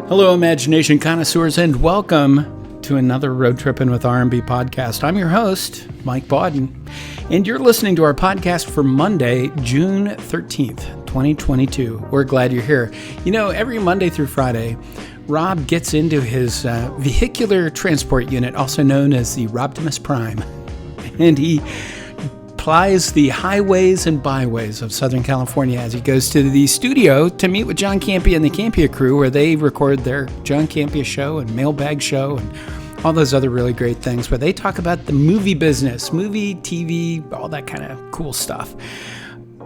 Hello, imagination connoisseurs, and welcome to another Road Trippin' with R&B podcast. I'm your host, Mike Bawden, and you're listening to our podcast for Monday, June 13th, 2022. We're glad you're here. You know, every Monday through Friday, Rob gets into his vehicular transport unit, also known as the Robtimus Prime, and he plies the highways and byways of Southern California as he goes to the studio to meet with John Campea and the Campea crew, where they record their John Campea show and mailbag show and all those other really great things, where they talk about the movie business, movie, TV, all that kind of cool stuff.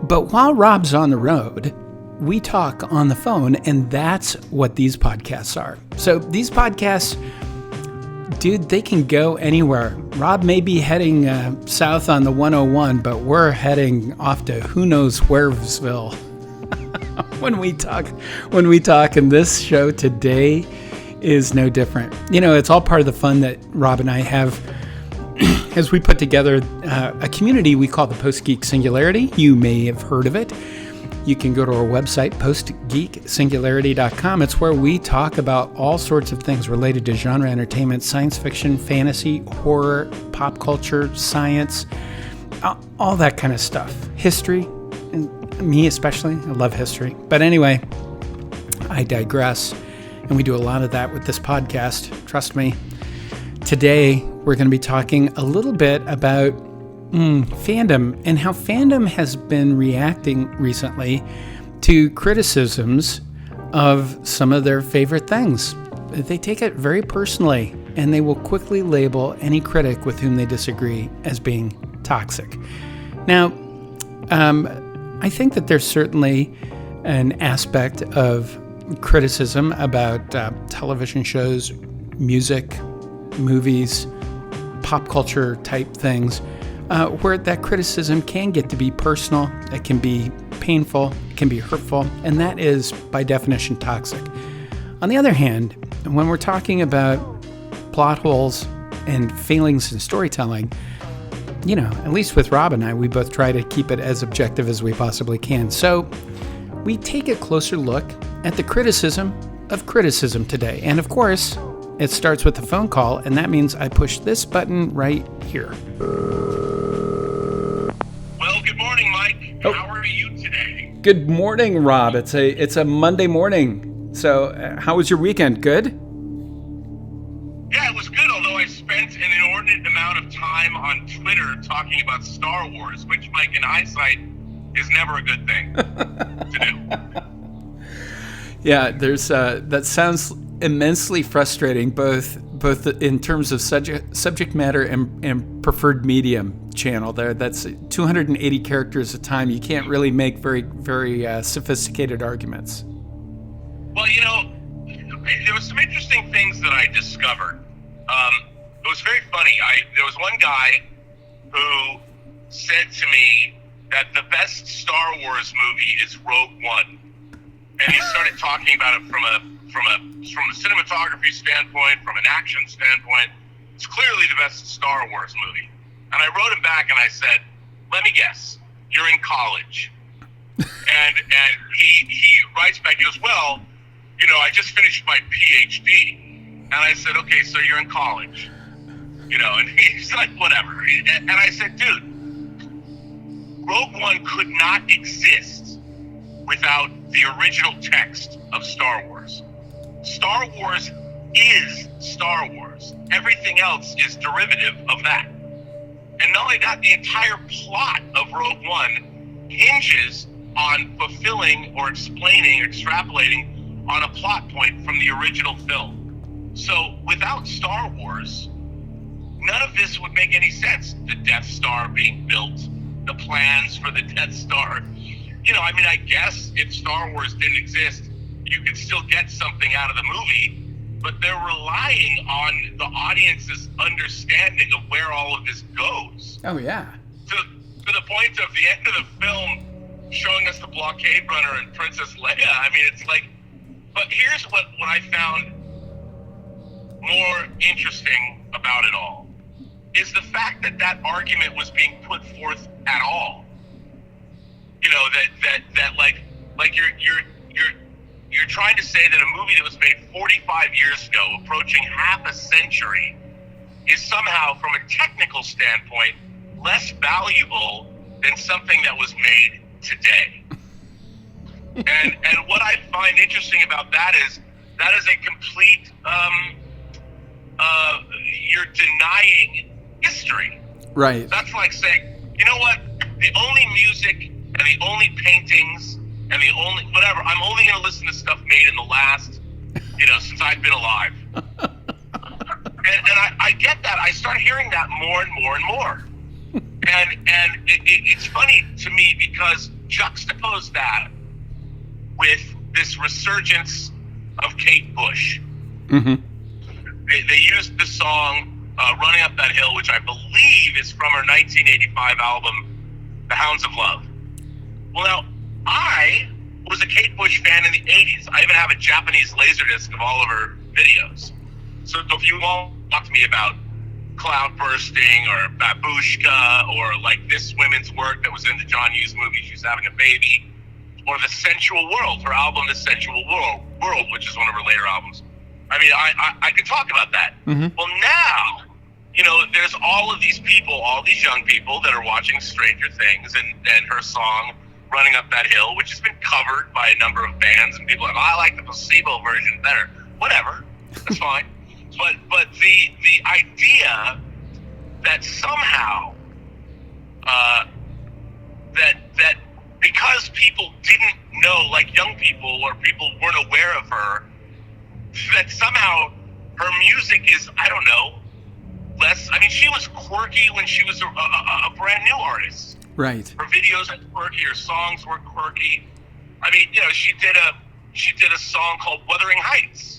But while Rob's on the road, we talk on the phone, and that's what these podcasts are. So these podcasts, dude, they can go anywhere. Rob may be heading south on the 101, but we're heading off to who knows wheresville when we talk. And this show today is no different. You know, it's all part of the fun that Rob and I have as we put together a community we call the Post-Geek Singularity. You may have heard of it. You can go to our website, postgeeksingularity.com. It's where we talk about all sorts of things related to genre entertainment, science fiction, fantasy, horror, pop culture, science, all that kind of stuff. History, and me especially, I love history. But anyway, I digress, and we do a lot of that with this podcast, trust me. Today, we're going to be talking a little bit about fandom and how fandom has been reacting recently to criticisms of some of their favorite things. They take it very personally, and they will quickly label any critic with whom they disagree as being toxic. Now, I think that there's certainly an aspect of criticism about television shows, music, movies, pop culture type things, where that criticism can get to be personal, it can be painful, it can be hurtful, and that is, by definition, toxic. On the other hand, when we're talking about plot holes and failings in storytelling, you know, at least with Rob and I, we both try to keep it as objective as we possibly can. So we take a closer look at the criticism of criticism today. And of course, it starts with a phone call, and that means I push this button right here. Well, good morning, Mike. Oh. How are you today? Good morning, Rob. It's a Monday morning. So, how was your weekend? Good? Yeah, it was good, although I spent an inordinate amount of time on Twitter talking about Star Wars, which, Mike, in hindsight, is never a good thing to do. Yeah, there's that sounds immensely frustrating, both in terms of subject matter and preferred medium channel. That's 280 characters a time. You can't really make very sophisticated arguments. Well, you know, there was some interesting things that I discovered. It was very funny. There was one guy who said to me that the best Star Wars movie is Rogue One, and he started talking about it from a cinematography standpoint, from an action standpoint. It's clearly the best Star Wars movie. And I wrote him back and I said, let me guess, you're in college. and he writes back, he goes, well, you know, I just finished my PhD. And I said, okay, so you're in college. You know, and he's like, whatever. And I said, dude, Rogue One could not exist without the original text of Star Wars. Star Wars is Star Wars. Everything else is derivative of that. And not only that, the entire plot of Rogue One hinges on fulfilling or explaining, extrapolating on a plot point from the original film. So without Star Wars, none of this would make any sense. The Death Star being built, the plans for the Death Star. You know, I mean, I guess if Star Wars didn't exist, you could still get something out of the movie, but they're relying on the audience's understanding of where all of this goes. Oh, yeah. To the point of the end of the film showing us the blockade runner and Princess Leia. I mean, it's like, but here's what I found more interesting about it all, is the fact that that argument was being put forth at all. You know, that like you're trying to say that a movie that was made 45 years ago, approaching half a century, is somehow, from a technical standpoint, less valuable than something that was made today. And what I find interesting about that is a complete, you're denying history. Right. That's like saying, you know what, the only music and the only paintings and the only whatever, I'm only going to listen to stuff made in the last, since I've been alive. And I get that. I start hearing that more and more and more. And it's funny to me because juxtapose that with this resurgence of Kate Bush. Mm-hmm. They used the song Running Up That Hill, which I believe is from her 1985 album, The Hounds of Love. Well, now, I was a Kate Bush fan in the 80s. I even have a Japanese laserdisc of all of her videos. So if you want to talk to me about cloud bursting or babushka or like This Women's Work that was in the John Hughes movie, She's Having a Baby, or The Sensual World, her album The Sensual World, which is one of her later albums. I mean, I could talk about that. Mm-hmm. Well, now, there's all of these people, all these young people that are watching Stranger Things and her song Running Up That Hill, which has been covered by a number of bands, and people are like, I like the placebo version better. Whatever, that's fine. But the idea that somehow that because people didn't know, like young people or people weren't aware of her, that somehow her music is, I don't know, less. I mean, she was quirky when she was a brand new artist. Right. Her videos were quirky. Her songs were quirky. I mean, she did a song called Wuthering Heights.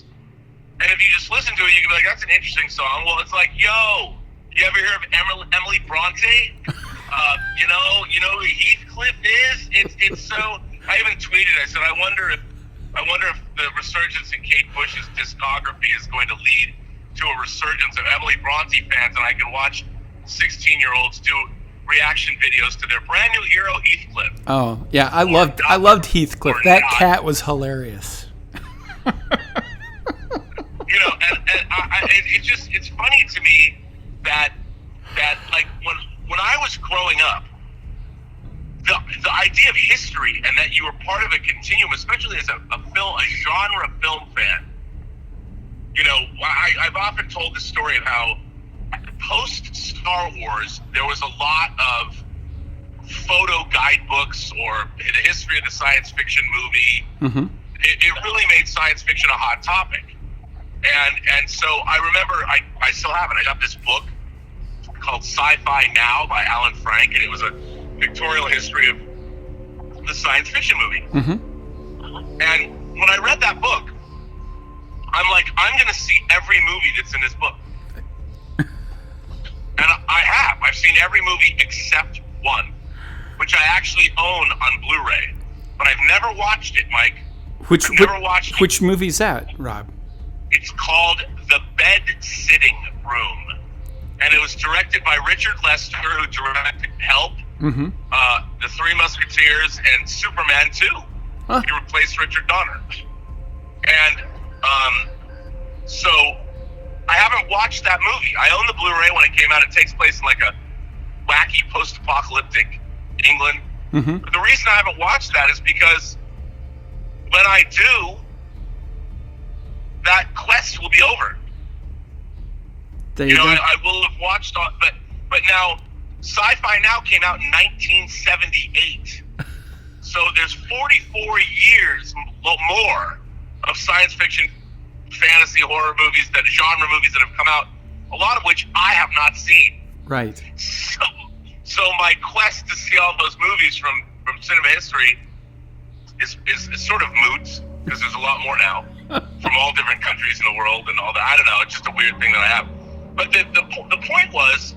And if you just listen to it, you can be like, that's an interesting song. Well, it's like, yo, you ever hear of Emily Bronte? You know who Heathcliff is? It's so. I even tweeted. I said, I wonder if the resurgence in Kate Bush's discography is going to lead to a resurgence of Emily Bronte fans, and I can watch 16-year-olds do reaction videos to their brand new hero Heathcliff. Oh yeah, I loved Heathcliff. That cat was hilarious. It's funny to me that like when I was growing up, the idea of history and that you were part of a continuum, especially as a genre film fan. I've often told the story of how post Star Wars there was a lot of photo guidebooks or the history of the science fiction movie. Mm-hmm. It really made science fiction a hot topic. And so I remember, I still have it. I got this book called Sci-Fi Now by Alan Frank, and it was a pictorial history of the science fiction movie. Mm-hmm. And when I read that book, I'm like, I'm going to see every movie that's in this book. And I have. I've seen every movie except one, which I actually own on Blu-ray. But I've never watched it, Mike. Which movie is that, Rob? It's called The Bed Sitting Room. And it was directed by Richard Lester, who directed Help, mm-hmm. The Three Musketeers, and Superman 2. Huh. He replaced Richard Donner. And so I haven't watched that movie. I own the Blu-ray when it came out. It takes place in like a wacky post-apocalyptic England. Mm-hmm. But the reason I haven't watched that is because when I do, that quest will be over. I will have watched all, but now Sci-Fi Now came out in 1978. So there's 44 years more of science fiction, fantasy, horror movies, genre movies that have come out, a lot of which I have not seen. Right. So my quest to see all those movies from cinema history is sort of moot, because there's a lot more now from all different countries in the world and all that. I don't know. It's just a weird thing that I have. But the point was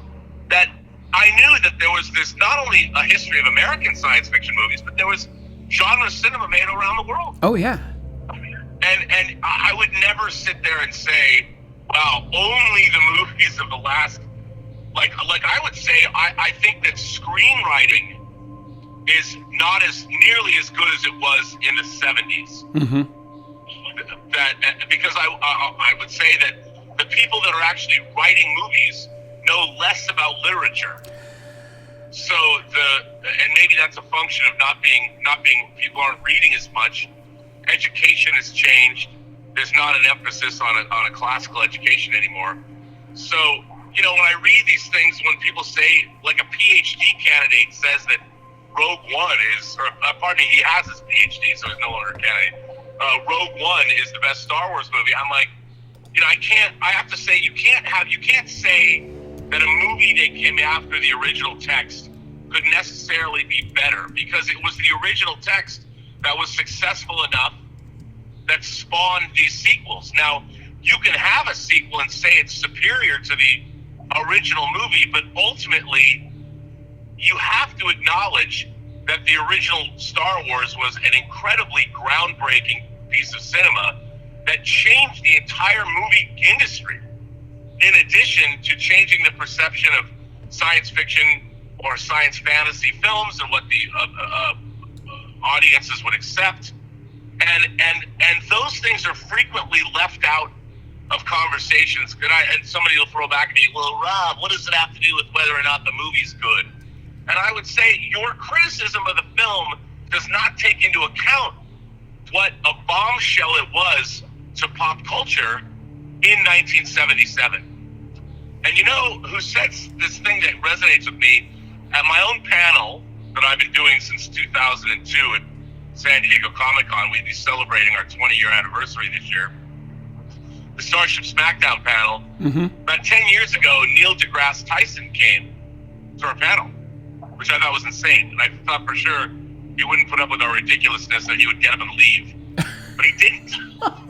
that I knew that there was this, not only a history of American science fiction movies, but there was genre cinema made around the world. Oh, yeah. And I would never sit there and say, wow, only the movies of the last, like I would say, I think that screenwriting is not as nearly as good as it was in the 70s. Mm-hmm. that because I would say that the people that are actually writing movies know less about literature. So and maybe that's a function of not being people aren't reading as much. Education has changed. There's not an emphasis on a classical education anymore. So, when I read these things, when people say, like a PhD candidate says that Rogue One is, he has his PhD, so he's no longer a candidate. Rogue One is the best Star Wars movie. I'm like, I have to say, you can't say that a movie that came after the original text could necessarily be better, because it was the original text that was successful enough that spawned these sequels. Now, you can have a sequel and say it's superior to the original movie, but ultimately, you have to acknowledge that the original Star Wars was an incredibly groundbreaking piece of cinema that changed the entire movie industry, in addition to changing the perception of science fiction or science fantasy films and what the audiences would accept. And those things are frequently left out of conversations. And somebody will throw back at me, well, Rob, what does it have to do with whether or not the movie's good? And I would say your criticism of the film does not take into account what a bombshell it was to pop culture in 1977. And who said this thing that resonates with me? At my own panel that I've been doing since 2002 at San Diego Comic-Con, we'd be celebrating our 20-year anniversary this year. The Starship Smackdown panel. About 10 years ago, Neil deGrasse Tyson came to our panel, which I thought was insane. And I thought for sure he wouldn't put up with our ridiculousness, and he would get up and leave. But he didn't.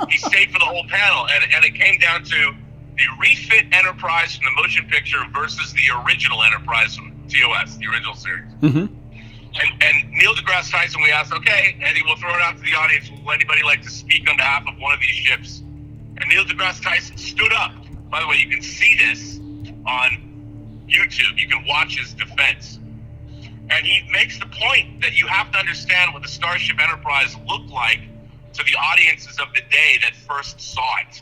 He stayed for the whole panel. And it came down to the refit Enterprise from the motion picture versus the original Enterprise from TOS, the original series. And Neil deGrasse Tyson, we asked, okay, Eddie, we'll throw it out to the audience. Will anybody like to speak on behalf of one of these ships? And Neil deGrasse Tyson stood up. By the way, you can see this on YouTube. You can watch his defense. And he makes the point that you have to understand what the Starship Enterprise looked like to the audiences of the day that first saw it.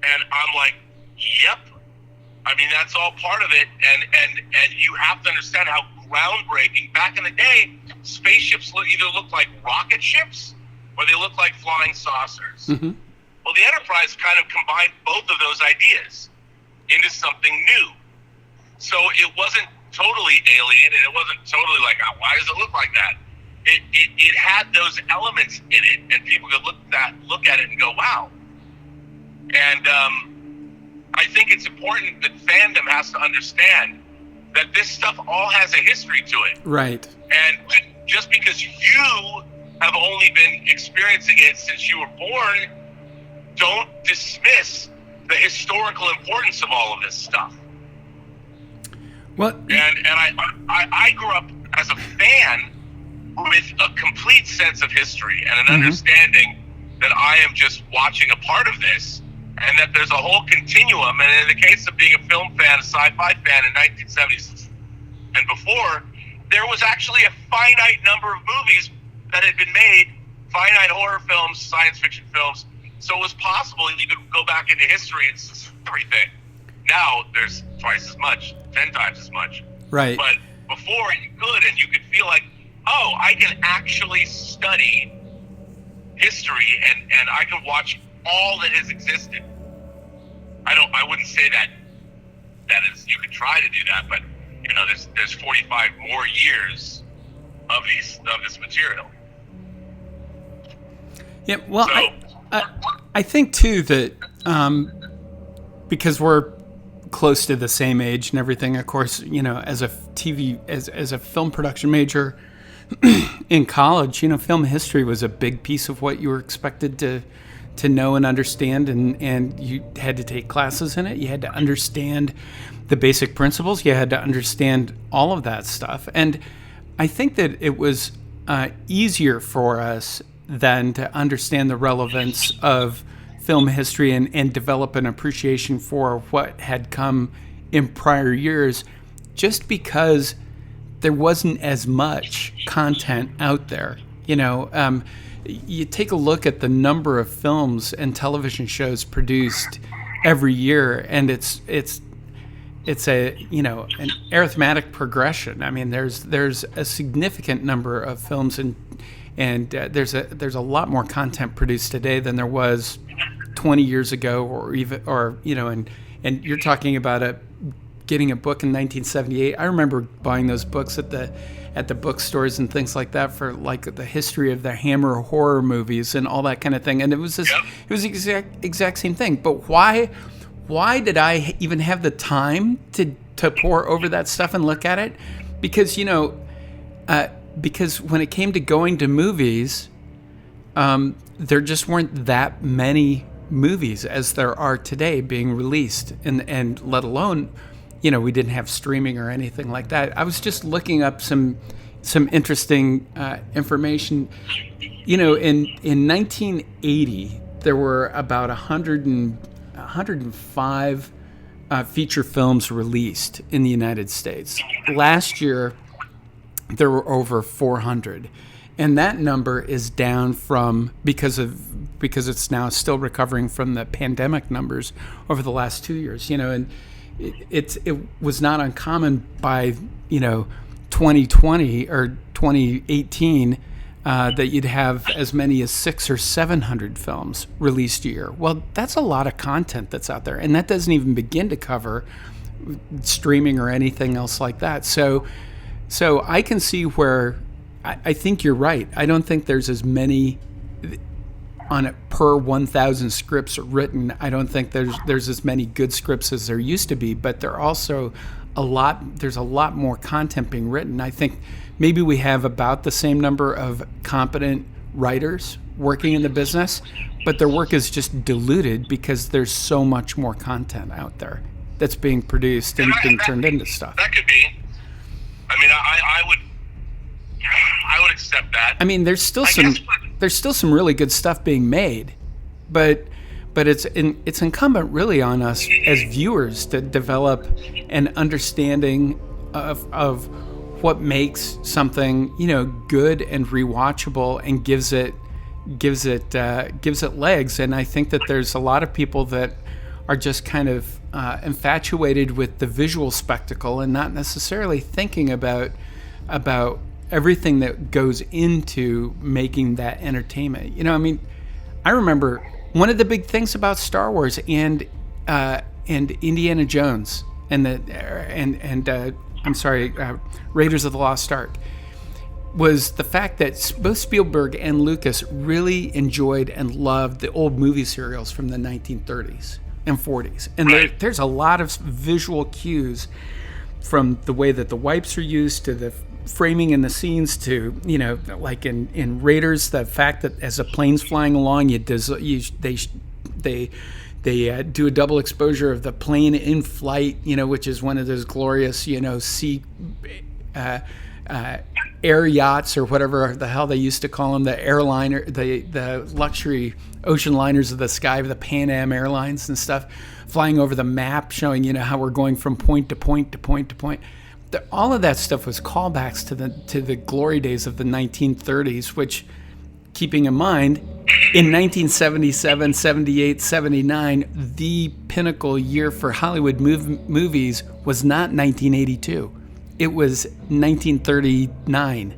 And I'm like, yep. I mean, that's all part of it. And you have to understand how groundbreaking. Back in the day, spaceships either looked like rocket ships or they looked like flying saucers. Well, the Enterprise kind of combined both of those ideas into something new. So it wasn't totally alien, and it wasn't totally like, oh, why does it look like that? It had those elements in it, and people could look at it and go, wow. And I think it's important that fandom has to understand that this stuff all has a history to it. Right. And just because you have only been experiencing it since you were born, don't dismiss the historical importance of all of this stuff. Well, and I grew up as a fan with a complete sense of history and an understanding that I am just watching a part of this, and that there's a whole continuum. And in the case of being a film fan, a sci-fi fan in 1970s and before, there was actually a finite number of movies that had been made, finite horror films, science fiction films. So it was possible you could go back into history and see everything. Now there's twice as much, 10 times as much. Right. But before you could, and you could feel like, oh, I can actually study history and I can watch all that has existed. I wouldn't say that is, you could try to do that, but there's 45 more years of this material. Yeah, well, so, I think too that because we're close to the same age and everything, of course, as a as a film production major in college, film history was a big piece of what you were expected to know and understand, and you had to take classes in it. You had to understand the basic principles. You had to understand all of that stuff. And I think that it was easier for us then to understand the relevance of film history and develop an appreciation for what had come in prior years, just because there wasn't as much content out there. You know, you take a look at the number of films and television shows produced every year, and it's a, you know, an arithmetic progression. I mean, there's a significant number of films, and there's a lot more content produced today than there was 20 years ago, or even, or you know, and you're talking about getting a book in 1978. I remember buying those books at the bookstores and things like that for like the history of the Hammer horror movies and all that kind of thing. And it was the exact same thing. But why did I even have the time to pore over that stuff and look at it? Because, you know, because when it came to going to movies, there just weren't that many movies as there are today being released, and let alone, you know, we didn't have streaming or anything like that. I was just looking up some interesting information. You know, in 1980, there were about 105 feature films released in the United States. Last year, there were over 400. And that number is down from, because it's now still recovering from the pandemic numbers over the last 2 years, you know, and it was not uncommon by, you know, 2020 or 2018 that you'd have as many as 600 or 700 films released a year. Well, that's a lot of content that's out there, and that doesn't even begin to cover streaming or anything else like that. So I can see where I think you're right. I don't think there's as many on it per 1,000 scripts written. I don't think there's as many good scripts as there used to be, but there's a lot more content being written. I think maybe we have about the same number of competent writers working in the business, but their work is just diluted because there's so much more content out there that's being produced and being turned into stuff. That could be. I mean, I would accept that. I mean, there's still some really good stuff being made, but it's incumbent really on us as viewers to develop an understanding of what makes something, you know, good and rewatchable and gives it legs. And I think that there's a lot of people that are just kind of infatuated with the visual spectacle and not necessarily thinking about everything that goes into making that entertainment. You know, I mean, I remember one of the big things about Star Wars and Indiana Jones and Raiders of the Lost Ark was the fact that both Spielberg and Lucas really enjoyed and loved the old movie serials from the 1930s and 40s. And there's a lot of visual cues, from the way that the wipes are used to the framing in the scenes to, you know, like in Raiders, the fact that as a plane's flying along, they do a double exposure of the plane in flight, you know, which is one of those glorious, you know, air yachts or whatever the hell they used to call them, the airliner, the luxury ocean liners of the sky, the Pan Am Airlines and stuff, flying over the map, showing, you know, how we're going from point to point to point to point. All of that stuff was callbacks to the glory days of the 1930s, which, keeping in mind, in 1977, 78, 79, the pinnacle year for Hollywood movies was not 1982. It was 1939.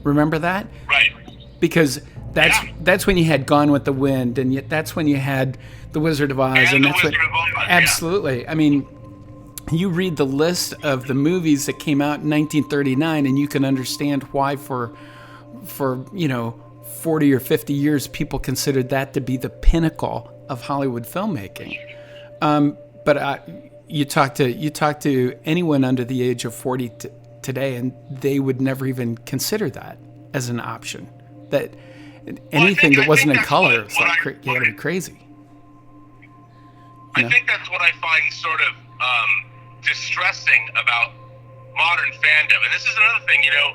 Remember that? Right. Because that's when you had Gone with the Wind, and yet that's when you had The Wizard of Oz, and that's what. Absolutely. Yeah. I mean, you read the list of the movies that came out in 1939, and you can understand why for you know, 40 or 50 years people considered that to be the pinnacle of Hollywood filmmaking. But you talk to anyone under the age of 40 today, and they would never even consider that as an option. That anything that wasn't in color, it's like you gotta be crazy. I think that's what I find sort of distressing about modern fandom. And this is another thing, you know,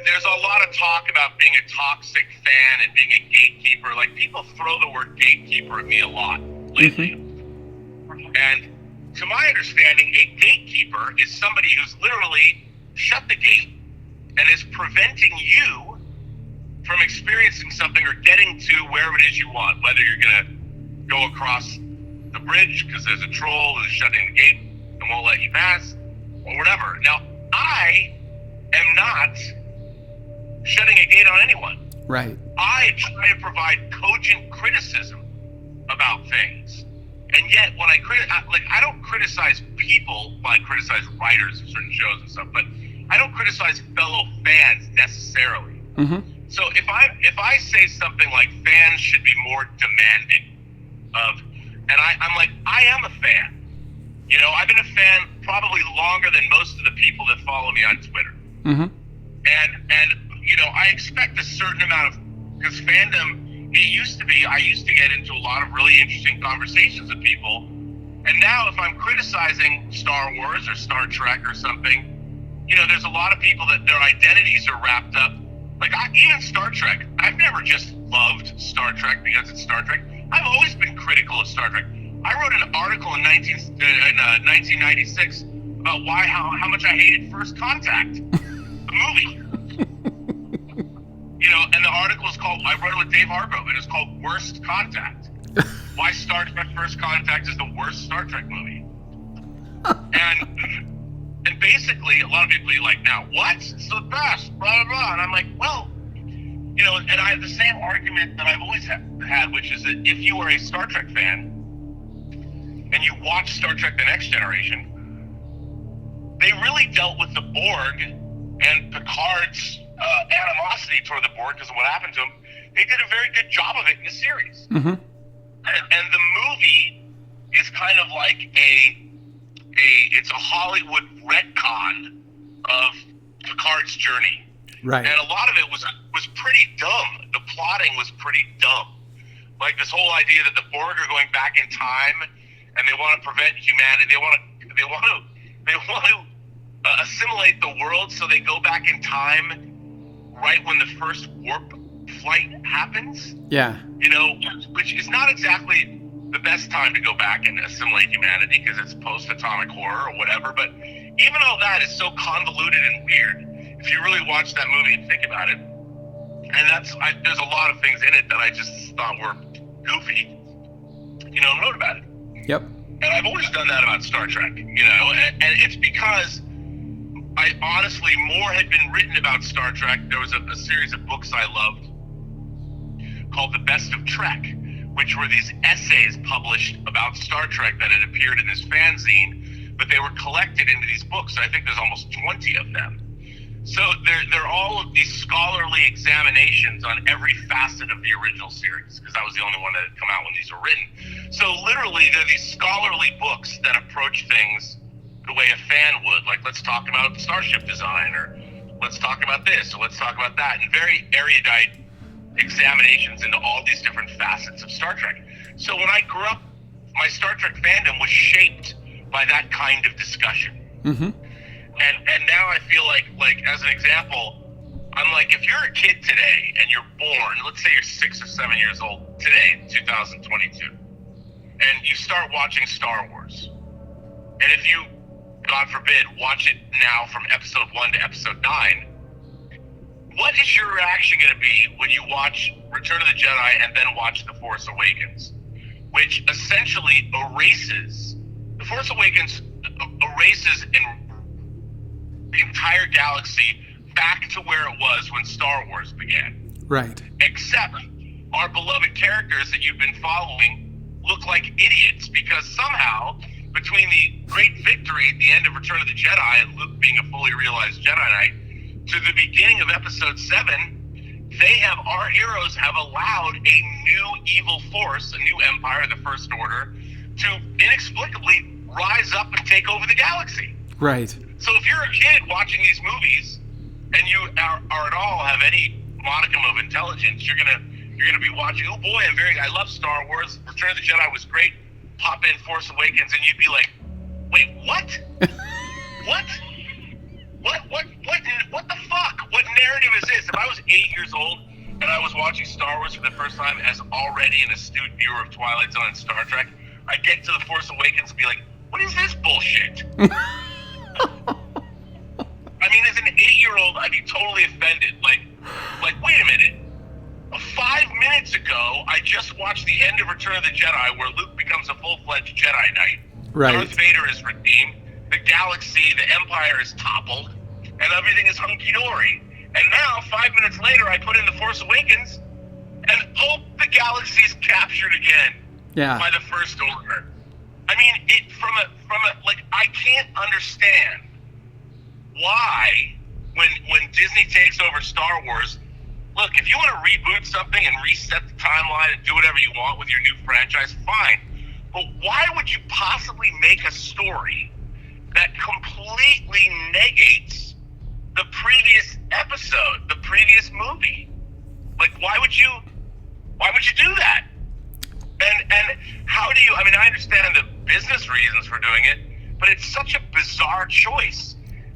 there's a lot of talk about being a toxic fan and being a gatekeeper. Like, people throw the word gatekeeper at me a lot lately. Mm-hmm. And to my understanding, a gatekeeper is somebody who's literally shut the gate and is preventing you from experiencing something or getting to wherever it is you want, whether you're going to go across the bridge because there's a troll who's shutting the gate and won't let you pass, or whatever. Now, I am not shutting a gate on anyone. Right. I try to provide cogent criticism about things. And yet, when I don't criticize people, well, I criticize writers of certain shows and stuff, but I don't criticize fellow fans necessarily. Mm-hmm. So if I say something like fans should be more demanding of, and I'm like, I am a fan. You know, I've been a fan probably longer than most of the people that follow me on Twitter. Mm-hmm. And you know, I expect a certain amount of, because fandom, I used to get into a lot of really interesting conversations with people. And now if I'm criticizing Star Wars or Star Trek or something, you know, there's a lot of people that their identities are wrapped up. Like, even Star Trek, I've never just loved Star Trek because it's Star Trek. I've always been critical of Star Trek. I wrote an article in 1996 about how much I hated First Contact, the movie. You know, and the article is called, I wrote it with Dave Hargrove, and it's called Worst Contact. Why Star Trek First Contact is the worst Star Trek movie. And basically, a lot of people are like, now, what? It's the best, blah, blah, blah. And I'm like, well, you know, and I have the same argument that I've always had, which is that if you are a Star Trek fan, and you watch Star Trek The Next Generation, they really dealt with the Borg and Picard's animosity toward the Borg because of what happened to him. They did a very good job of it in the series. Mm-hmm. And the movie is kind of like it's a Hollywood retcon of Picard's journey. Right. And a lot of it was pretty dumb. The plotting was pretty dumb. Like this whole idea that the Borg are going back in time and they want to prevent humanity. They want to assimilate the world, so they go back in time right when the first warp flight happens. Yeah. You know, which is not exactly the best time to go back and assimilate humanity because it's post-atomic horror or whatever. But even all that is so convoluted and weird if you really watch that movie and think about it. And there's a lot of things in it that I just thought were goofy, you know, and wrote about it. Yep. And I've always done that about Star Trek, you know, and it's because I honestly, more had been written about Star Trek. There was a series of books I loved called The Best of Trek, which were these essays published about Star Trek that had appeared in this fanzine, but they were collected into these books. I think there's almost 20 of them. So they're all of these scholarly examinations on every facet of the original series, because that was the only one that had come out when these were written. So literally, they're these scholarly books that approach things the way a fan would. Like, let's talk about starship design, or let's talk about this, or let's talk about that, and very erudite examinations into all these different facets of Star Trek. So when I grew up, my Star Trek fandom was shaped by that kind of discussion. Mm-hmm. And now I feel like as an example, I'm like, if you're a kid today and you're born, let's say you're 6 or 7 years old today, 2022, and you start watching Star Wars, and if you, God forbid, watch it now from episode 1 to episode 9, what is your reaction going to be when you watch Return of the Jedi and then watch The Force Awakens, which essentially erases, The Force Awakens erases the entire galaxy back to where it was when Star Wars began. Right. Except our beloved characters that you've been following look like idiots because somehow, between the great victory at the end of Return of the Jedi and Luke being a fully realized Jedi Knight, to the beginning of Episode 7, our heroes have allowed a new evil force, a new empire, the First Order, to inexplicably rise up and take over the galaxy. Right. So if you're a kid watching these movies and you are at all have any modicum of intelligence, you're gonna be watching, oh boy, I love Star Wars, Return of the Jedi was great, pop in Force Awakens, and you'd be like, wait, what? What the fuck? What narrative is this? If I was 8 years old and I was watching Star Wars for the first time as already an astute viewer of Twilight Zone and Star Trek, I'd get to The Force Awakens and be like, what is this bullshit? I mean, as an 8-year-old, I'd be totally offended. Like, wait a minute. I just watched the end of Return of the Jedi, where Luke becomes a full-fledged Jedi Knight. Right. Darth Vader is redeemed. The galaxy, the Empire is toppled, and everything is hunky-dory. And now, 5 minutes later, I put in The Force Awakens, and the galaxy's captured again by the First Order. I mean, I can't understand why, when Disney takes over Star Wars, look, if you want to reboot something and reset the timeline and do whatever you want with your new franchise, fine. But why would you possibly make a story that completely negates the previous episode, the previous movie? Like, why would you do that? And how do you, I mean, I understand the business reasons for doing it, but it's such a bizarre choice.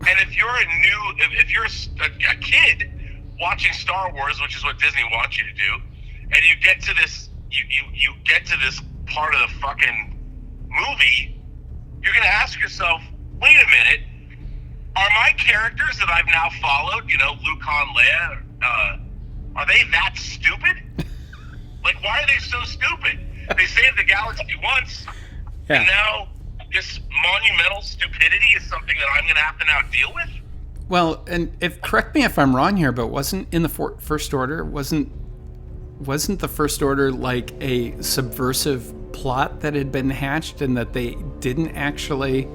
And if you're if you're a kid watching Star Wars, which is what Disney wants you to do, and you get to this, you get to this part of the fucking movie, you're going to ask yourself, wait a minute, are my characters that I've now followed, Luke, Han, Leia, are they that stupid? Like, why are they so stupid? They saved the galaxy once, and now this monumental stupidity is something that I'm going to have to now deal with? Well, and correct me if I'm wrong here, but wasn't in the First Order, wasn't the First Order like a subversive plot that had been hatched and that they didn't actually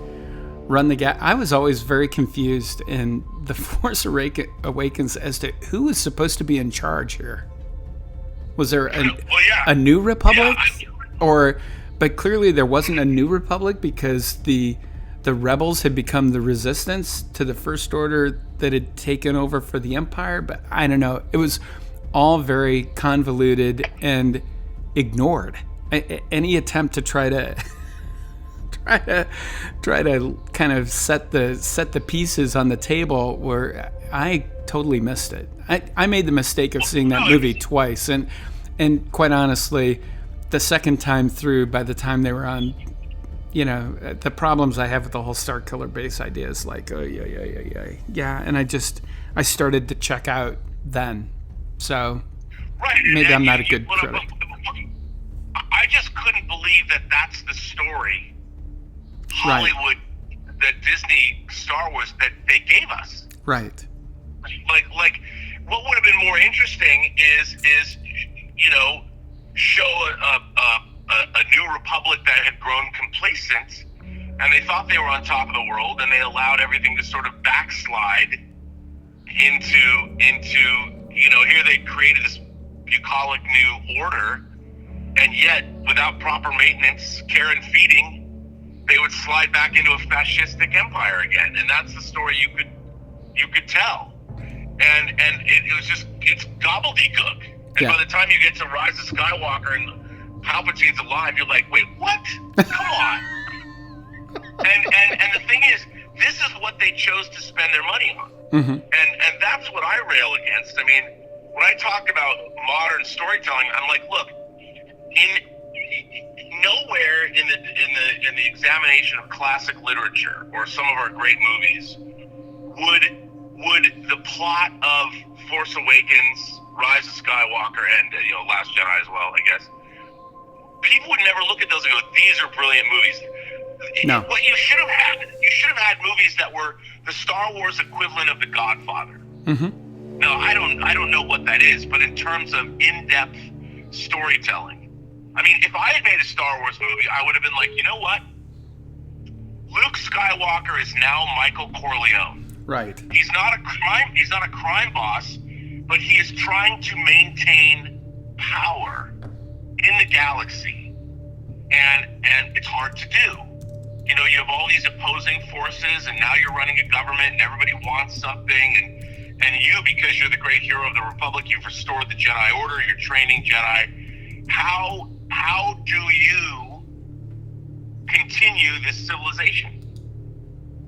run the I was always very confused in The Force Awakens as to who was supposed to be in charge here. Was there a New Republic? But clearly there wasn't a New Republic because the rebels had become the resistance to the First Order that had taken over for the Empire. But I don't know. It was all very convoluted and ignored. Any attempt to try to kind of set the pieces on the table where I totally missed it. I made the mistake of seeing that movie twice, and quite honestly, the second time through, by the time they were on, the problems I have with the whole Star Killer base idea is like, and I started to check out then. So maybe I'm not a good critic. I just couldn't believe that that's the story Hollywood, the Disney Star Wars that they gave us. Right. Like what would have been more interesting is show a new republic that had grown complacent, and they thought they were on top of the world, and they allowed everything to sort of backslide into here they created this bucolic new order, and yet without proper maintenance, care, and feeding, they would slide back into a fascistic empire again. And that's the story you could tell. And it was just, it's gobbledygook. And by the time you get to Rise of Skywalker and Palpatine's alive, you're like, wait, what? Come on. and the thing is, this is what they chose to spend their money on. Mm-hmm. And that's what I rail against. I mean, when I talk about modern storytelling, I'm like, look, nowhere in the examination of classic literature or some of our great movies would the plot of Force Awakens, Rise of Skywalker, and Last Jedi as well, I guess, people would never look at those and go, these are brilliant movies. No. What you should have had movies that were the Star Wars equivalent of The Godfather. Mm-hmm. Now, I don't know what that is, but in terms of in-depth storytelling, I mean, if I had made a Star Wars movie, I would have been like, you know what? Luke Skywalker is now Michael Corleone. Right. He's not a crime boss, but he is trying to maintain power in the galaxy. And it's hard to do. You have all these opposing forces, and now you're running a government, and everybody wants something, and you, because you're the great hero of the Republic, you've restored the Jedi Order, you're training Jedi. How do you continue this civilization?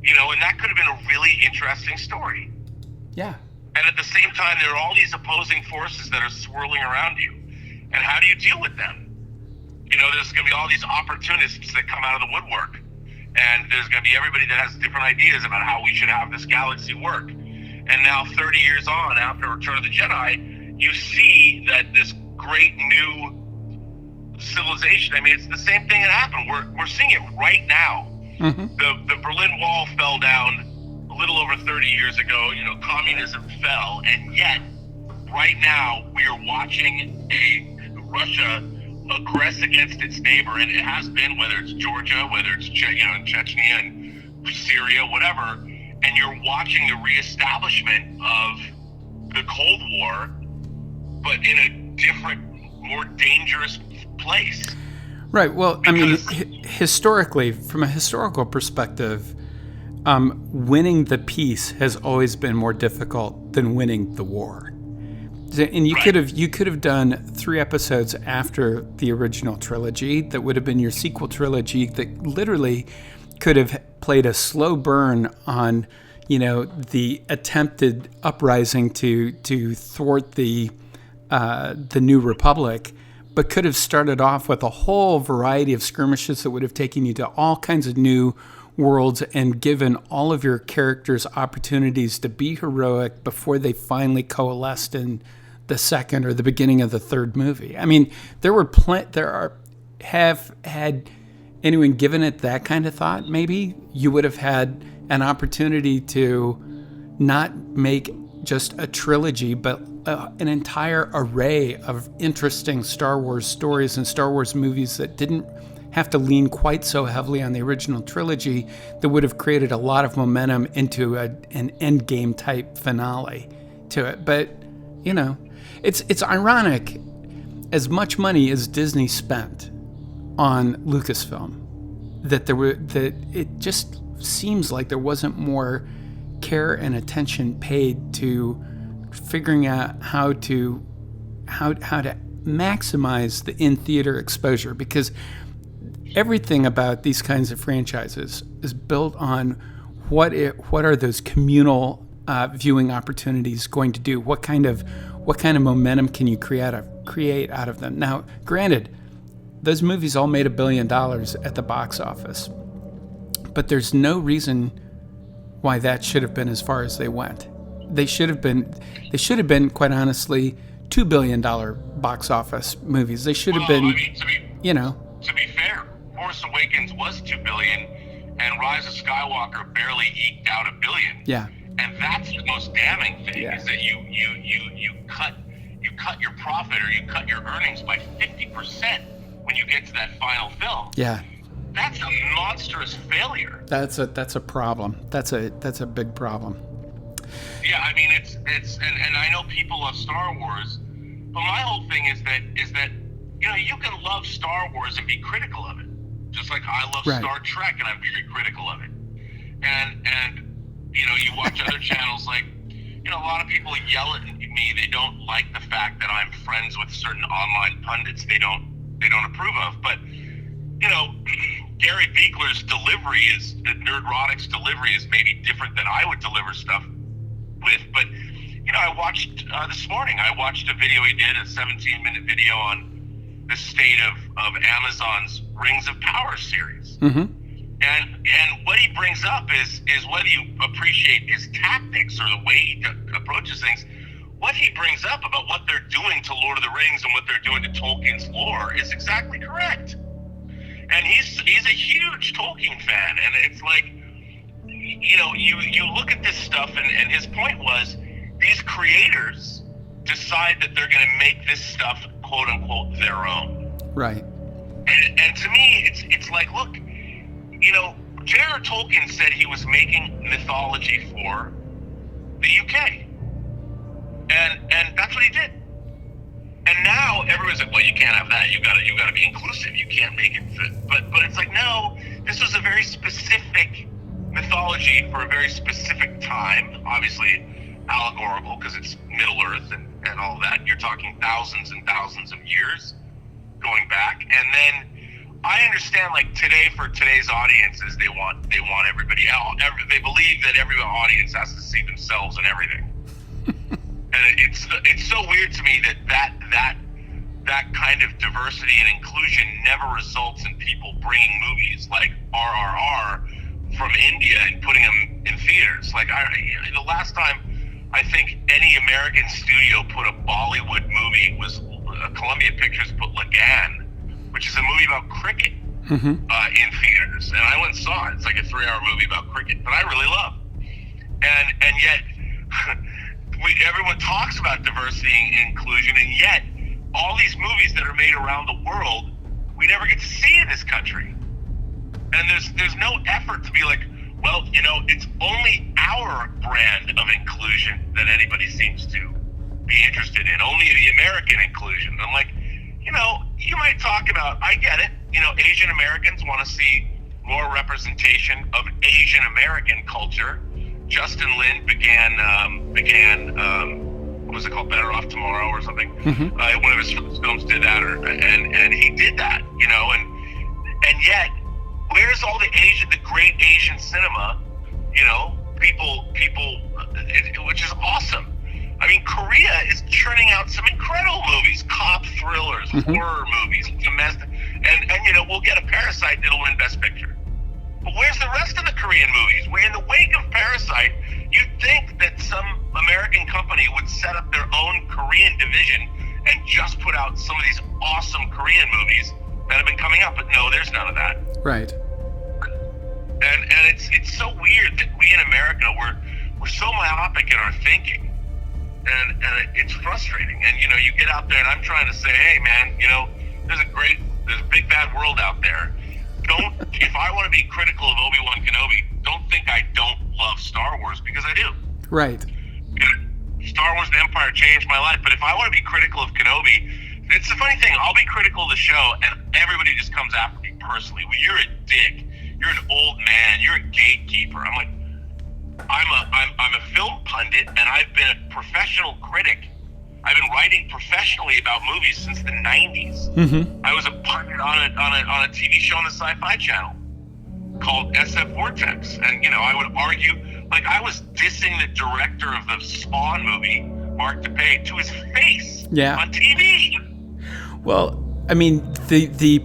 And that could have been a really interesting story. Yeah. And at the same time, there are all these opposing forces that are swirling around you. And how do you deal with them? There's going to be all these opportunists that come out of the woodwork. And there's going to be everybody that has different ideas about how we should have this galaxy work. And now, 30 years on, after Return of the Jedi, you see that this great new civilization. I mean, it's the same thing that happened. We're seeing it right now. The Berlin Wall fell down a little over 30 years ago. You know, communism fell, and yet right now we are watching Russia aggress against its neighbor, and it has been, whether it's Georgia, whether it's Chechnya and Syria, whatever. And you're watching the reestablishment of the Cold War, but in a different, more dangerous place. Right. Well, I mean, historically, from a historical perspective, winning the peace has always been more difficult than winning the war. And you could have done 3 episodes after the original trilogy that would have been your sequel trilogy that literally could have played a slow burn on, you know, the attempted uprising to thwart the New Republic, but could have started off with a whole variety of skirmishes that would have taken you to all kinds of new worlds and given all of your characters opportunities to be heroic before they finally coalesced in the second or the beginning of the third movie. I mean, had anyone given it that kind of thought, maybe you would have had an opportunity to not make just a trilogy, but an entire array of interesting Star Wars stories and Star Wars movies that didn't have to lean quite so heavily on the original trilogy, that would have created a lot of momentum into an endgame type finale to it. But, you know, it's ironic, as much money as Disney spent on Lucasfilm, that it just seems like there wasn't more care and attention paid to figuring out how to maximize the in-theater exposure, because everything about these kinds of franchises is built on what are those communal viewing opportunities going to do? What kind of momentum can you create out of them? Now, granted, those movies all made $1 billion at the box office, but there's no reason why that should have been as far as they went. They should have been, quite honestly, $2 billion box office movies. They should have been, I mean, To be fair, Force Awakens was $2 billion, and Rise of Skywalker barely eked out $1 billion. Yeah. And that's the most damning thing, is that you cut your profit, or you cut your earnings by 50% when you get to that final film. Yeah. That's a monstrous failure. That's a problem. That's a big problem. Yeah, I mean, it's and I know people love Star Wars, but my whole thing is that you know, you can love Star Wars and be critical of it, just like I love Star Trek and I'm very critical of it. And you know, you watch other channels, like, you know, a lot of people yell at me. They don't like the fact that I'm friends with certain online pundits they don't approve of. But, you know, Gary Beekler's delivery Nerdrotic's delivery is maybe different than I would deliver stuff with. But, you know, I watched this morning, I watched a video he did, a 17-minute video on the state of Amazon's Rings of Power series. Mm-hmm. And what he brings up is whether you appreciate his tactics or the way he approaches things, what he brings up about what they're doing to Lord of the Rings and what they're doing to Tolkien's lore is exactly correct. And he's a huge Tolkien fan, and it's like, you know, you look at this stuff, and his point was, these creators decide that they're going to make this stuff, quote unquote, their own. Right. And to me, it's like, look, you know, J.R.R. Tolkien said he was making mythology for the UK. And that's what he did. And now everyone's like, well, you can't have that. You gotta be inclusive. You can't make it fit. But it's like, no, this was a very specific mythology for a very specific time. Obviously allegorical, because it's Middle Earth and all that. You're talking thousands and thousands of years going back. And then I understand, like, today, for today's audiences, they want everybody else. They believe that every audience has to see themselves in everything. And it's so weird to me that kind of diversity and inclusion never results in people bringing movies like RRR from India and putting them in theaters. Like, the last time I think any American studio put a Bollywood movie was Columbia Pictures put Lagan, which is a movie about cricket in theaters, and I went and saw it. It's like a 3-hour movie about cricket that I really love, and yet everyone talks about diversity and inclusion, and yet all these movies that are made around the world, we never get to see in this country. And there's no effort to be like, well, you know, it's only our brand of inclusion that anybody seems to be interested in, only the American inclusion. I'm like, you know, you might talk about, I get it, you know, Asian Americans want to see more representation of Asian American culture. Justin Lin began what was it called, Better Off Tomorrow or something. One of his films did that, and he did that, you know, and yet, where's all the great Asian cinema, you know, people, which is awesome. I mean, Korea is churning out some incredible movies, cop thrillers, horror movies, domestic, and you know, we'll get a Parasite that'll win Best Picture. But where's the rest of the Korean movies? Where in the wake of Parasite, you'd think that some American company would set up their own Korean division and just put out some of these awesome Korean movies that have been coming out, but no, there's none of that. Right. And it's so weird that we in America we're so myopic in our thinking, and it's frustrating. And you know, you get out there, and I'm trying to say, hey man, you know, there's a big bad world out there. If I want to be critical of Obi-Wan Kenobi, don't think I don't love Star Wars, because I do. Right. You know, Star Wars and Empire changed my life, but if I want to be critical of Kenobi, it's the funny thing, I'll be critical of the show, and everybody just comes after me personally. Well, you're a dick. You're an old man. You're a gatekeeper. I'm like, I'm a film pundit, and I've been a professional critic. I've been writing professionally about movies since the 90s. I was a pundit on a TV show on the Sci-Fi Channel called SF Vortex, and you know, I would argue, like, I was dissing the director of the Spawn movie, Mark DePay, to his face on TV. Well, I mean, the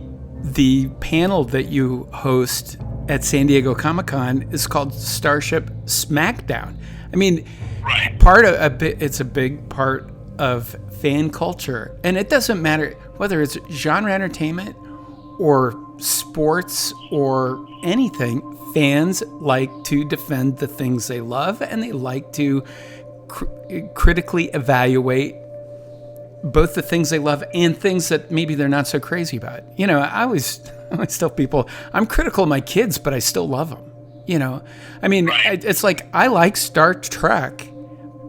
panel that you host at San Diego Comic-Con is called Starship Smackdown. I mean, it's a big part of fan culture, and it doesn't matter whether it's genre entertainment or sports or anything. Fans like to defend the things they love, and they like to critically evaluate both the things they love and things that maybe they're not so crazy about. You know, I always tell people, I'm critical of my kids, but I still love them. You know, I mean, it's like, I like Star Trek,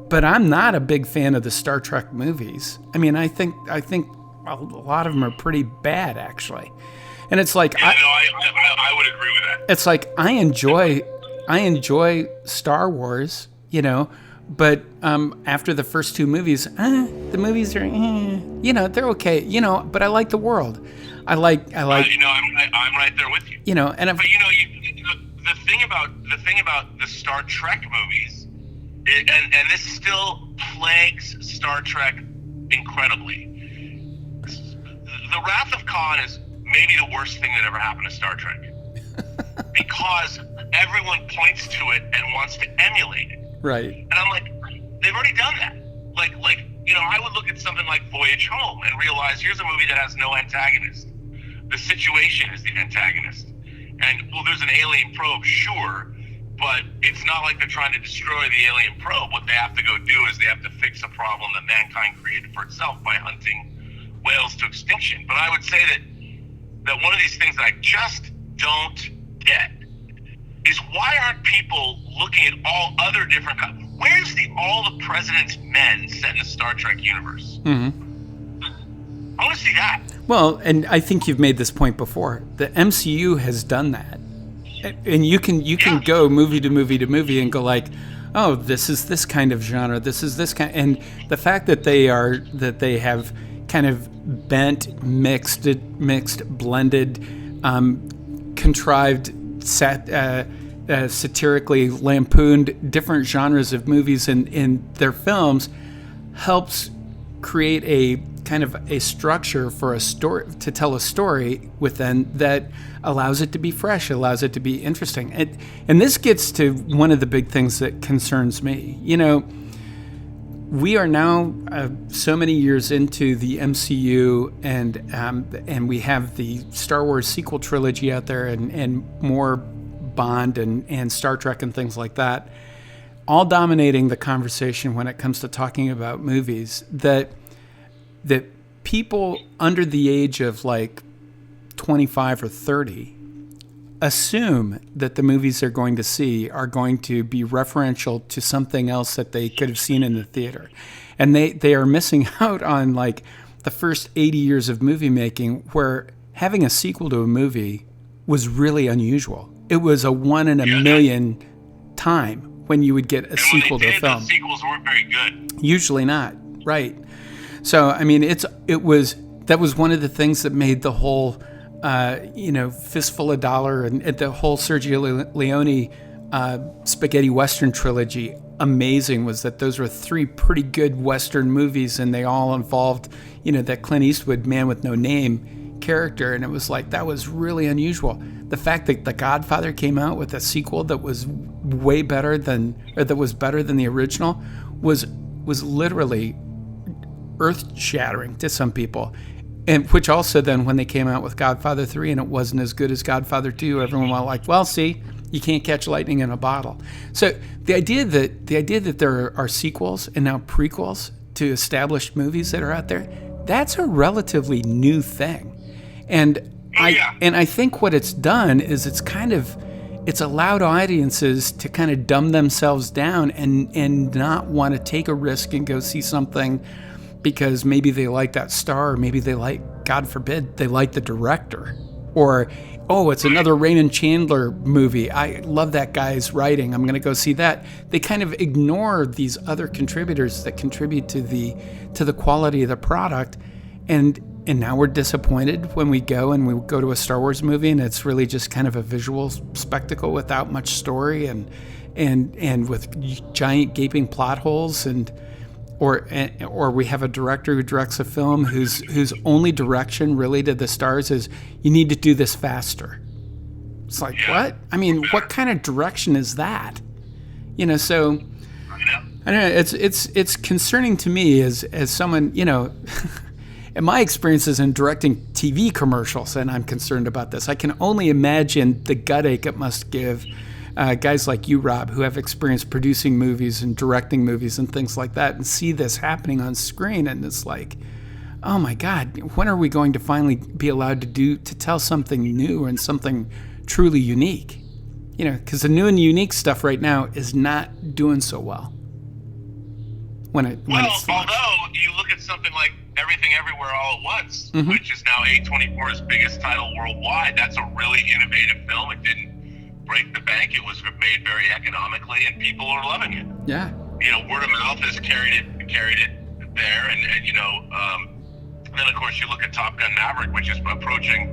but I'm not a big fan of the Star Trek movies. I mean, I think a lot of them are pretty bad, actually. And it's like, I would agree with that. It's like, I enjoy Star Wars, you know, but after the first two movies, the movies are, you know, they're okay, you know, but I like the world. I like. You know, I'm right there with you. You know, and but you know, the thing about the Star Trek movies, and this still plagues Star Trek incredibly. The Wrath of Khan is maybe the worst thing that ever happened to Star Trek, because everyone points to it and wants to emulate it. Right. And I'm like, they've already done that. Like, you know, I would look at something like Voyage Home and realize, here's a movie that has no antagonist. The situation is the antagonist. And, well, there's an alien probe, sure, but it's not like they're trying to destroy the alien probe. What they have to go do is they have to fix a problem that mankind created for itself by hunting whales to extinction. But I would say that one of these things that I just don't get is, why aren't people looking at all other different where's All the President's Men set in the Star Trek universe? I want to see that. Well, and I think you've made this point before. The MCU has done that. And you can go movie to movie to movie and go like, oh, this is this kind of genre, this is this kind, and the fact that they have kind of bent, mixed, blended, contrived, satirically lampooned different genres of movies in their films helps create a kind of a structure for a story, to tell a story within, that allows it to be fresh, allows it to be interesting. And this gets to one of the big things that concerns me. You know, we are now so many years into the MCU, and we have the Star Wars sequel trilogy out there, and more Bond and Star Trek and things like that, all dominating the conversation when it comes to talking about movies. That people under the age of like 25 or 30 assume that the movies they're going to see are going to be referential to something else that they could have seen in the theater. And they are missing out on like the first 80 years of movie making, where having a sequel to a movie was really unusual. It was a 1 in a million time when you would get a sequel to a film. The sequels weren't very good. Usually not, right? So I mean, that was one of the things that made the whole Fistful of Dollar and the whole Sergio Leone spaghetti Western trilogy amazing, was that those were 3 pretty good Western movies, and they all involved, that Clint Eastwood man with no name character, and it was like, that was really unusual. The fact that The Godfather came out with a sequel that was better than the original was literally earth-shattering to some people. And which also then, when they came out with Godfather 3 and it wasn't as good as Godfather 2, everyone was like, well, see, you can't catch lightning in a bottle. So the idea that there are sequels and now prequels to established movies that are out there, that's a relatively new thing. And I think what it's done is it's allowed audiences to kind of dumb themselves down and not want to take a risk and go see something because maybe they like that star, or maybe they like, God forbid, they like the director. Or, oh, it's another Raymond Chandler movie. I love that guy's writing. I'm going to go see that. They kind of ignore these other contributors that contribute to the quality of the product. And now we're disappointed when we go to a Star Wars movie and it's really just kind of a visual spectacle without much story and with giant gaping plot holes, or we have a director who directs a film whose only direction really to the stars is, you need to do this faster. It's like, what? I mean, what kind of direction is that? So I don't know. It's concerning to me as someone, in my experiences in directing TV commercials, and I'm concerned about this. I can only imagine the gut ache it must give guys like you, Rob, who have experience producing movies and directing movies and things like that, and see this happening on screen, and it's like, oh my God, when are we going to finally be allowed to tell something new and something truly unique? Because the new and unique stuff right now is not doing so well. Although you look at something like Everything Everywhere All at Once, mm-hmm. which is now A24's biggest title worldwide. That's a really innovative film. It didn't break the bank. It was made very economically, and people are loving it. Yeah. Word of mouth has carried it there, and then of course you look at Top Gun Maverick, which is approaching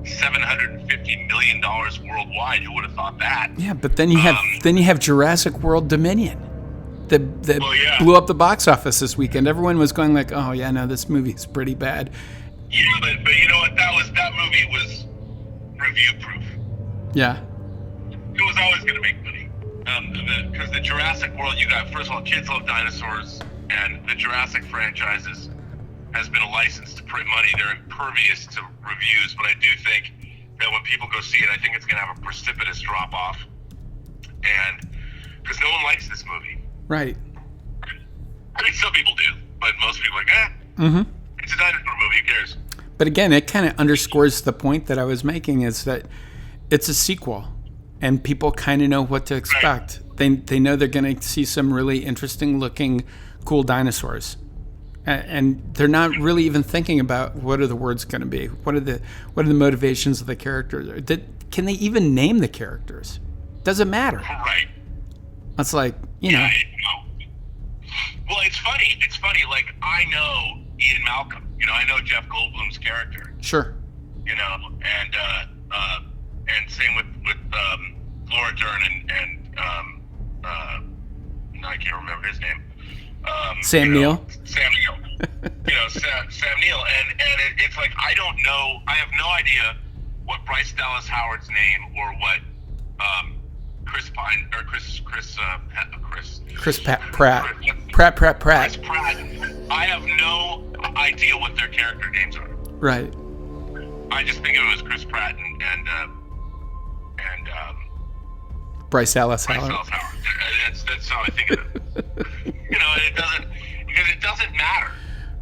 $750 million worldwide. Who would have thought that? Yeah, but then you have Jurassic World Dominion. That blew up the box office this weekend. Everyone was going like, "Oh yeah, no, this movie is pretty bad." Yeah, but you know what? That movie was review proof. Yeah. It was always going to make money. Because the Jurassic World, first of all, kids love dinosaurs, and the Jurassic franchises has been a license to print money. They're impervious to reviews, but I do think that when people go see it, I think it's going to have a precipitous drop off, and because no one likes this movie. Right. I mean, some people do, but most people are like, mm-hmm. It's a dinosaur movie, who cares? But again, it kind of underscores the point that I was making, is that it's a sequel, and people kind of know what to expect. Right. They know they're going to see some really interesting looking, cool dinosaurs. And they're not really even thinking about what are the words going to be? What are the motivations of the characters? Can they even name the characters? Doesn't matter. Right. It's like, Yeah, well, it's funny. Like, I know Ian Malcolm. I know Jeff Goldblum's character. Sure. And same with Laura Dern and I can't remember his name. Sam Neill. Sam Neill. Sam Neill. And it's like, I don't know. I have no idea what Bryce Dallas Howard's name or what Chris Pine or Chris Pratt. Pratt. Chris Pratt. I have no idea what their character names are. Right. I just think of it as Chris Pratt and Bryce Dallas Howard. That's how I think of it. It doesn't matter.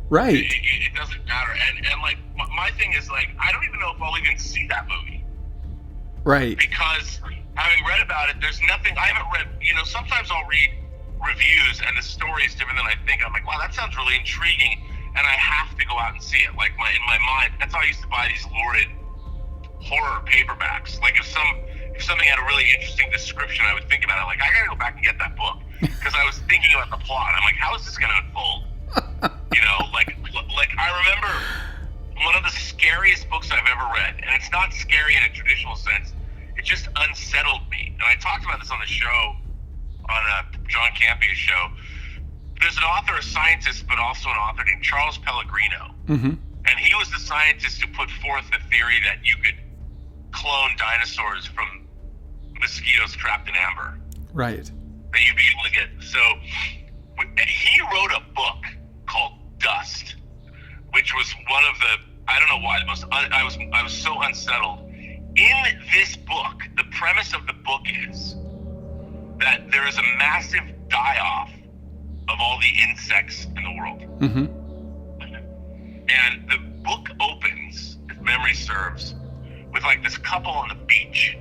Right. It doesn't matter. And like my thing is like I don't even know if I'll even see that movie. Right. Because having read about it, there's nothing I haven't read. Sometimes I'll read reviews and the story is different than I think. I'm like, wow, that sounds really intriguing, and I have to go out and see it. Like in my mind, that's how I used to buy these lurid horror paperbacks. Like if something had a really interesting description, I would think about it. Like I gotta go back and get that book because I was thinking about the plot. I'm like, how is this gonna unfold? Like I remember one of the scariest books I've ever read, and it's not scary in a traditional sense. It just unsettled me. And I talked about this on the show, on John Campia's show. There's an author, a scientist, but also an author named Charles Pellegrino. Mm-hmm. And he was the scientist who put forth the theory that you could clone dinosaurs from mosquitoes trapped in amber. Right. That you'd be able to get. So he wrote a book called Dust, which was one of the, I don't know why, I was so unsettled. In this book, the premise of the book is that there is a massive die-off of all the insects in the world. Mm-hmm. And the book opens, if memory serves, with like this couple on the beach.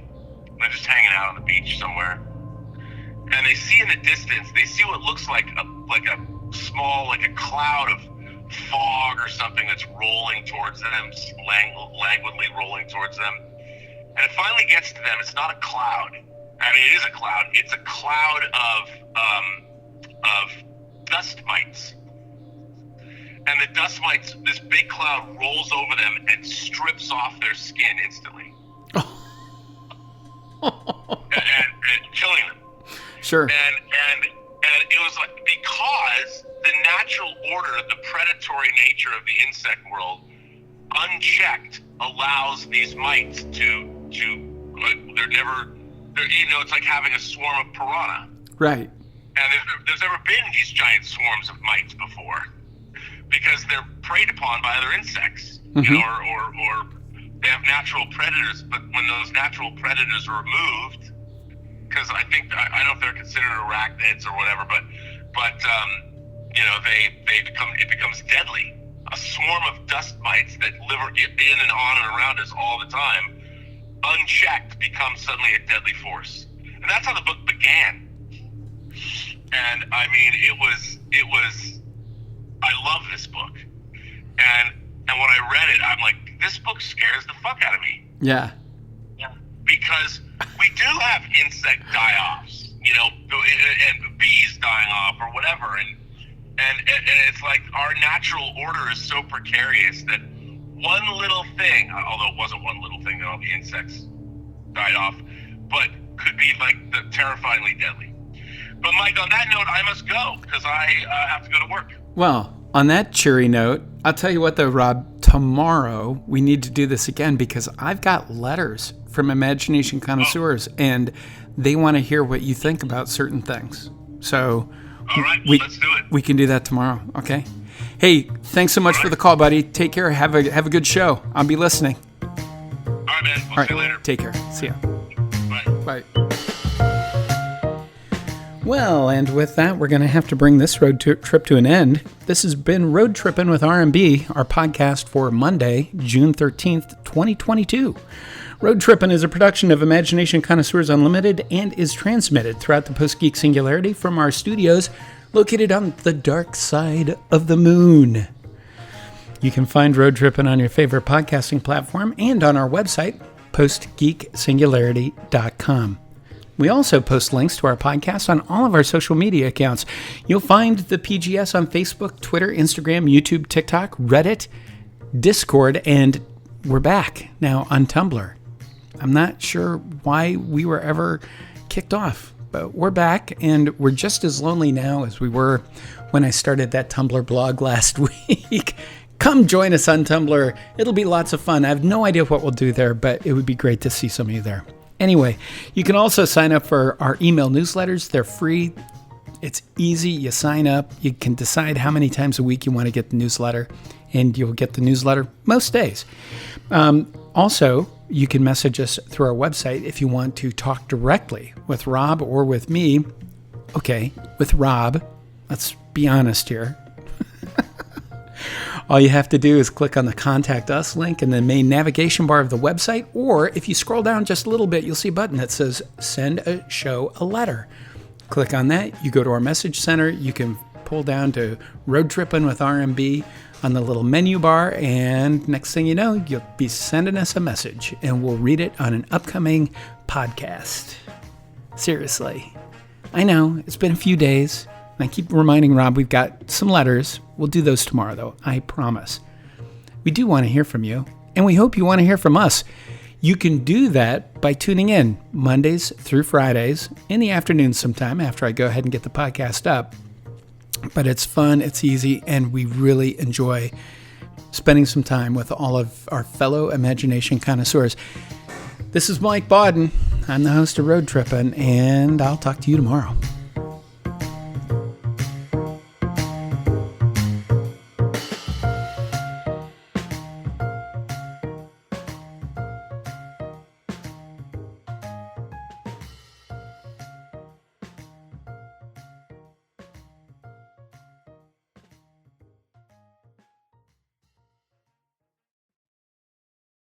They're just hanging out on the beach somewhere. And they see in the distance, they see what looks like a small, like a cloud of fog or something that's rolling towards them, languidly rolling towards them. And it finally gets to them. It's not a cloud. I mean, it is a cloud. It's a cloud of dust mites. And the dust mites, this big cloud rolls over them and strips off their skin instantly. and killing them. Sure. And it was like, because the natural order, the predatory nature of the insect world, unchecked, allows these mites to it's like having a swarm of piranha. Right. And there's never been these giant swarms of mites before, because they're preyed upon by other insects, mm-hmm. or they have natural predators. But when those natural predators are removed, because I don't know if they're considered arachnids or whatever, but it becomes deadly. A swarm of dust mites that live in and on and around us all the time, unchecked, becomes suddenly a deadly force. And that's how the book began. And I mean, it was. I love this book, and when I read it, I'm like, this book scares the fuck out of me. Yeah. Because we do have insect die-offs, and bees dying off or whatever, and it's like our natural order is so precarious that one little thing, although it wasn't one little thing that all the insects died off, but could be like terrifyingly deadly. But Mike, on that note, I must go because I have to go to work. Well, on that cheery note, I'll tell you what though, Rob, tomorrow we need to do this again because I've got letters from imagination connoisseurs and they want to hear what you think about certain things. So all right, let's do it. We can do that tomorrow, okay? Hey, thanks so much for the call, buddy. Take care. Have a good show. I'll be listening. All right, man. We'll see you later. Take care. See ya. Bye. Bye. Well, and with that, we're going to have to bring this road trip to an end. This has been Road Trippin' with R&B, our podcast for Monday, June 13th, 2022. Road Trippin' is a production of Imagination Connoisseurs Unlimited and is transmitted throughout the Post-Geek singularity from our studios located on the dark side of the moon. You can find Road Trippin' on your favorite podcasting platform and on our website, postgeeksingularity.com. We also post links to our podcast on all of our social media accounts. You'll find the PGS on Facebook, Twitter, Instagram, YouTube, TikTok, Reddit, Discord, and we're back now on Tumblr. I'm not sure why we were ever kicked off, but we're back and we're just as lonely now as we were when I started that Tumblr blog last week. Come join us on Tumblr. It'll be lots of fun. I have no idea what we'll do there, but it would be great to see some of you there. Anyway, you can also sign up for our email newsletters. They're free. It's easy. You sign up. You can decide how many times a week you want to get the newsletter, and you'll get the newsletter most days. Also, you can message us through our website if you want to talk directly with Rob or with me. Okay, with Rob. Let's be honest here. All you have to do is click on the Contact Us link in the main navigation bar of the website, or if you scroll down just a little bit, you'll see a button that says Send a Show a Letter. Click on that. You go to our message center. You can pull down to Road Trippin' with RMB on the little menu bar, and next thing you know, you'll be sending us a message, and we'll read it on an upcoming podcast. Seriously. I know, it's been a few days. I keep reminding Rob we've got some letters. We'll do those tomorrow, though. I promise. We do want to hear from you, and we hope you want to hear from us. You can do that by tuning in Mondays through Fridays in the afternoon sometime after I go ahead and get the podcast up. But it's fun, it's easy, and we really enjoy spending some time with all of our fellow imagination connoisseurs. This is Mike Bodden. I'm the host of Road Trippin', and I'll talk to you tomorrow.